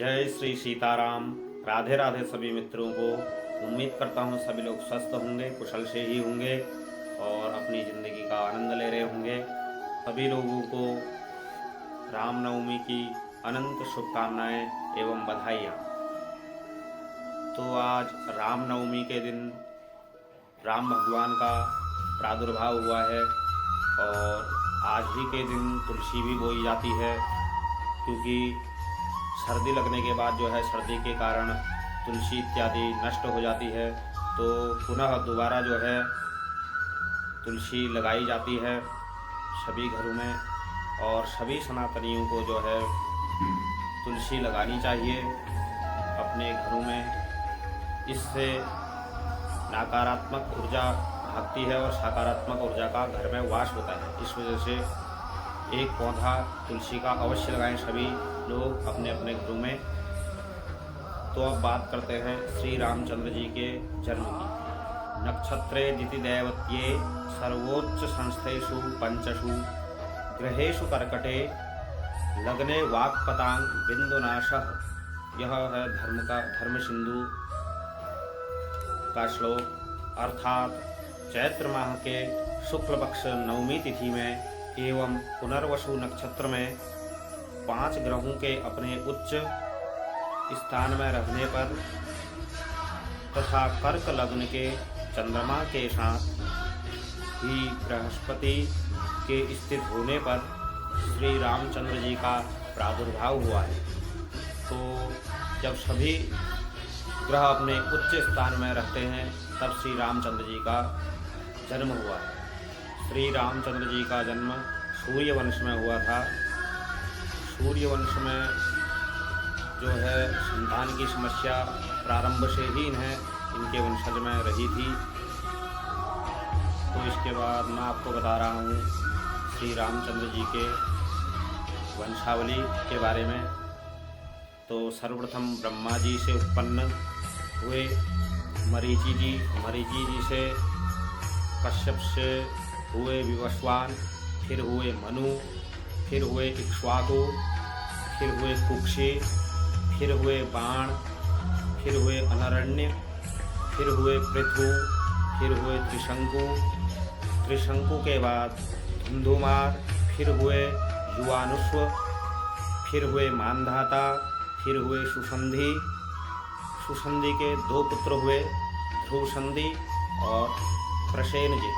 जय श्री सीताराम। राधे राधे सभी मित्रों को। उम्मीद करता हूँ सभी लोग स्वस्थ होंगे, कुशल से ही होंगे और अपनी ज़िंदगी का आनंद ले रहे होंगे। सभी लोगों को रामनवमी की अनंत शुभकामनाएं एवं बधाइयाँ। तो आज रामनवमी के दिन राम भगवान का प्रादुर्भाव हुआ है और आज ही के दिन तुलसी भी बोई जाती है, क्योंकि सर्दी लगने के बाद जो है सर्दी के कारण तुलसी इत्यादि नष्ट हो जाती है, तो पुनः दोबारा जो है तुलसी लगाई जाती है सभी घरों में। और सभी सनातनियों को जो है तुलसी लगानी चाहिए अपने घरों में। इससे नकारात्मक ऊर्जा भागती है और सकारात्मक ऊर्जा का घर में वास होता है। इस वजह से एक पौधा तुलसी का अवश्य लगाएं सभी लोग अपने अपने घरों में। तो अब बात करते हैं श्री रामचंद्र जी के जन्म की। नक्षत्रे दिति दैवत्ये सर्वोच्च संस्थेषु पंचषु ग्रहेषु कर्कटे लग्ने वाक्पतांग बिंदुनाशः। यह है धर्म सिंधु का श्लोक। अर्थात चैत्र माह के शुक्ल पक्ष नवमी तिथि में एवं पुनर्वसु नक्षत्र में 5 ग्रहों के अपने उच्च स्थान में रहने पर तथा कर्क लग्न के चंद्रमा के साथ ही बृहस्पति के स्थित होने पर श्री रामचंद्र जी का प्रादुर्भाव हुआ है। तो जब सभी ग्रह अपने उच्च स्थान में रहते हैं तब श्री रामचंद्र जी का जन्म हुआ है। श्री रामचंद्र जी का जन्म सूर्यवंश में हुआ था। सूर्यवंश में जो है संतान की समस्या प्रारंभ से ही इनके वंशज में रही थी। तो इसके बाद मैं आपको बता रहा हूँ श्री रामचंद्र जी के वंशावली के बारे में। तो सर्वप्रथम ब्रह्मा जी से उत्पन्न हुए मरीचि जी से कश्यप से हुए विवस्वान, फिर हुए मनु, फिर हुए इक्ष्वाकु, फिर हुए कुक्षी, फिर हुए बाण, फिर हुए अनरण्य, फिर हुए पृथु, फिर हुए त्रिशंकु के बाद धुंधुमार, फिर हुए युवानुष्व, फिर हुए मानधाता, फिर हुए सुसंधि के 2 पुत्र हुए, ध्रुवसंधि और प्रसेनजित।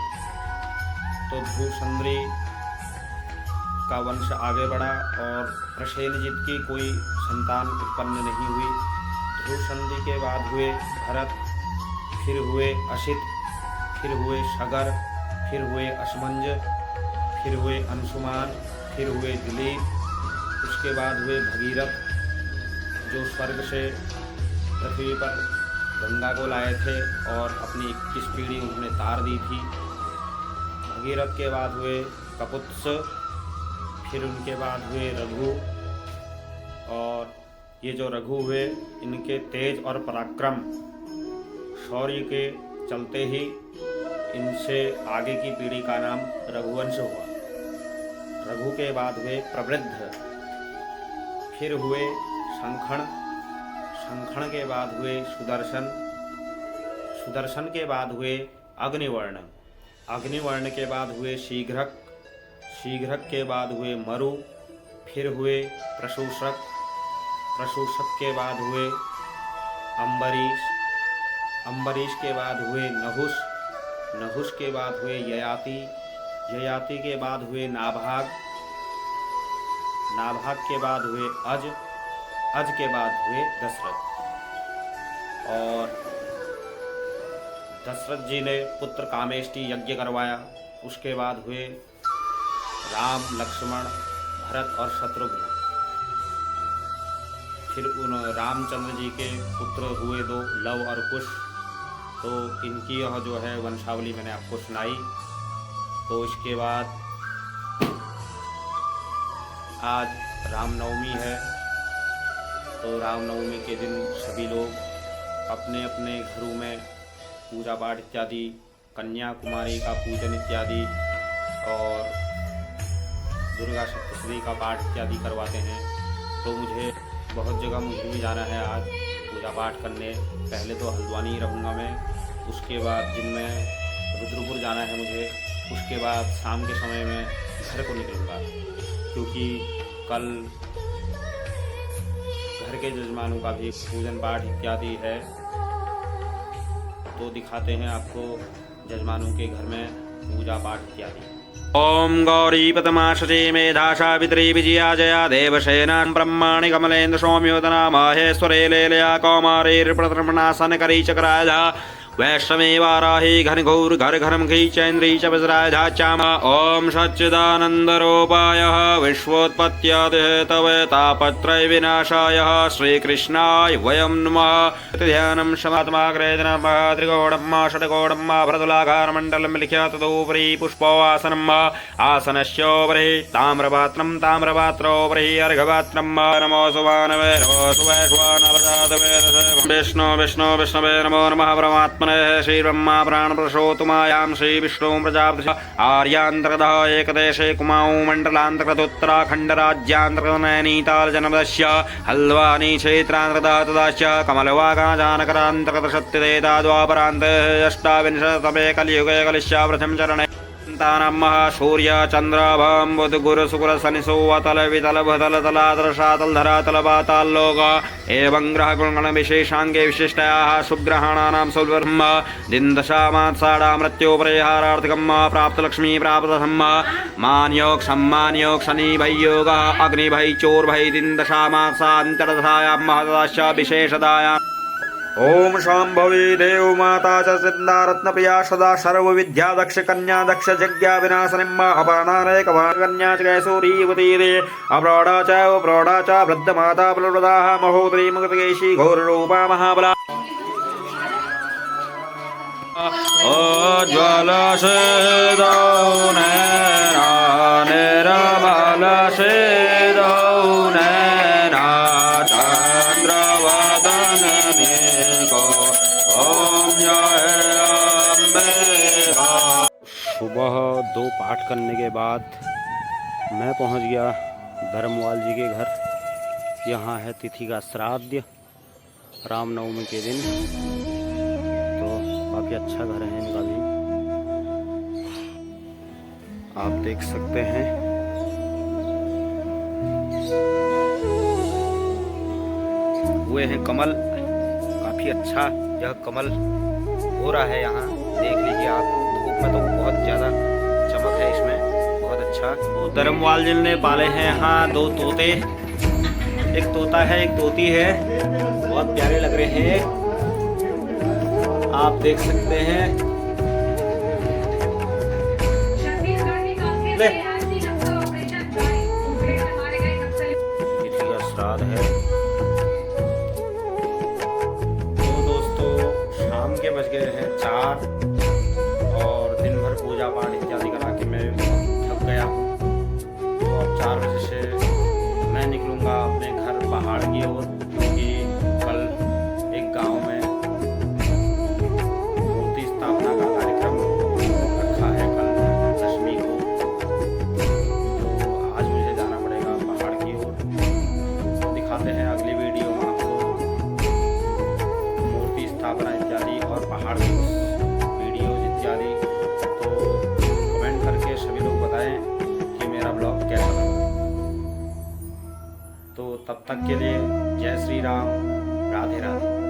तो ध्रुवसंधि का वंश आगे बढ़ा और प्रसेनजित की कोई संतान उत्पन्न नहीं हुई। ध्रुवसंधि के बाद हुए भरत, फिर हुए असित, फिर हुए सगर, फिर हुए असमंज, फिर हुए अंशुमान, फिर हुए दिलीप। उसके बाद हुए भगीरथ, जो स्वर्ग से पृथ्वी पर गंगा को लाए थे और अपनी 21 पीढ़ी उन्होंने तार दी थी। भगीरथ के बाद हुए कपुत्स, फिर उनके बाद हुए रघु। और ये जो रघु हुए इनके तेज और पराक्रम शौर्य के चलते ही इनसे आगे की पीढ़ी का नाम रघुवंश हुआ। रघु के बाद हुए प्रवृद्ध, फिर हुए शंखण, शंखण के बाद हुए सुदर्शन, सुदर्शन के बाद हुए अग्निवर्ण, अग्निवर्ण के बाद हुए शीघ्रक, शीघ्रक के बाद हुए मरु, फिर हुए प्रशूषक, प्रशूषक के बाद हुए अम्बरीश, अम्बरीश के बाद हुए नहुष, नहुष के बाद हुए ययाति, ययाति के बाद हुए नाभाग, नाभाग के बाद हुए अज, अज के बाद हुए दशरथ। और दशरथ जी ने पुत्र कामेष्टि यज्ञ करवाया। उसके बाद हुए राम, लक्ष्मण, भरत और शत्रुघ्न। फिर उन रामचंद्र जी के पुत्र हुए 2 लव और कुश। तो इनकी यह जो है वंशावली मैंने आपको सुनाई। तो इसके बाद आज रामनवमी है। तो रामनवमी के दिन सभी लोग अपने अपने घरों में पूजा पाठ इत्यादि, कन्या कुमारी का पूजन इत्यादि और दुर्गा सप्तशती का पाठ इत्यादि करवाते हैं। तो मुझे बहुत जगह मुझे भी जाना है आज पूजा पाठ करने। पहले तो हल्द्वानी रहूँगा मैं, उसके बाद दिन में रुद्रपुर जाना है मुझे, उसके बाद शाम के समय में घर को निकलूँगा, क्योंकि कल घर के जजमानों का भी पूजन पाठ इत्यादि है। तो दिखाते हैं आपको जजमानों के घर में पूजा पाठ इत्यादि। ओम गौरीपतमाशे मेधा सावित्री विजया जया देवसेना ब्रह्माणि कमलेन्द्र सौम्योदना माहेश्वरे लेलया कौमारेर्प्रतर्पणासन करी चक्रायधा वैष्णवे वाराही घनघोर घर घरमुखी चैन्द्री च वज्रायधा चामा। ओम सच्चिदानन्दरूपायः विश्वोत्पत्त्यादिहेतवे तापत्रय विनाशाय श्रीकृष्णाय वयं नमः। ध्यानं समात्माग्रे नमः त्रिकोणम्मा षट्कोणम्मा भरतुलाकारमण्डलं लिख्य तदुपरि पुष्पवासनम् आसनस्योपरि ताम्रपात्रं ताम्रपात्रोपरि अर्घपात्रं नमो सुवानवे नमो सुवैश्वानरजातवे विष्णु विष्णु विष्णवे नमो नमः। परमात्मा श्री ब्रह्मा प्राण प्रसोतुमायां श्री विष्णु प्रजापति आर्यान्तर्गतः एकदेशे कुमाऊं मण्डलान्तर्गतोत्तराखण्ड राज्यान्तर्गत नैनीताल जनपदस्य हल्द्वानी क्षेत्रान्तर्गतः तदाश्च कमलवागाजानकरान्तर्गत सत्यदेता द्वापरान्ते अष्टाविंशततमे कलियुगे कलिष्य प्रथम चरणे तानमः सूर्य चंद्र भम बुध गुरु शुक्र शनि सोवतल वितल भतल तलातल शातल धरातल पाताल लोक एवं ग्रह गुणगण विशेषांगे विशिष्टायाः शुभग्रहाणानां शुभब्रह्म दिन दशामात्साडा मृत्यु परिहारार्थकम् प्राप्त लक्ष्मी प्राप्त धम्म मान योग सम्मान योग शनि भय योग अग्नि भय चोर भय दिन दशामात्सान्तरदशायां महदाश्च विशेषदायां। ओम शांभवी देव माता च सिद्धारत्न प्रिया सदा सर्व विद्या दक्ष कन्या दक्ष जज्ञा विनाशनिम् अपरानारे कन्या च कैसूरीवती दे अप्रौढ़ा च वृद्ध माता बलप्रदाः महोदरी मुक्तकेशी घोर रूपा महाबला ज्वल सेदौ नैना निर्मल सेदौ नैना चंद्रवदन सुबह 2 पाठ करने के बाद मैं पहुंच गया धर्मवाल जी के घर। यहाँ है तिथि का श्राद्ध रामनवमी के दिन, तो काफ़ी अच्छा घर है इनका भी, आप देख सकते हैं। हुए हैं कमल, काफ़ी अच्छा यह कमल हो रहा है यहाँ, देख लीजिए आप। धूप में तो बहुत ज़्यादा चमक है इसमें, बहुत अच्छा। तो धर्मवाल जी ने पाले हैं यहाँ 2 तोते, एक तोता है एक तोती है, बहुत प्यारे लग रहे हैं, आप देख सकते हैं। तिथि का श्राद्ध है। के बज गए हैं 4 और दिन भर पूजा पाठ इत्यादि करा के मैं थक गया हूँ। तो अब 4 बजे से मैं निकलूँगा अपने घर पहाड़ की ओर, क्योंकि कल एक गांव में मूर्ति स्थापना का कार्यक्रम रखा है कल 8वीं को, तो आज मुझे जाना पड़ेगा पहाड़ की ओर। तो दिखाते हैं अगली वीडियो में आपको मूर्ति स्थापना इत्यादि और पहाड़ की वीडियोज इत्यादि। तो कमेंट करके सभी लोग बताएं कि मेरा ब्लॉग कैसा लगा। तो तब तक के लिए जय श्री राम, राधे राधे।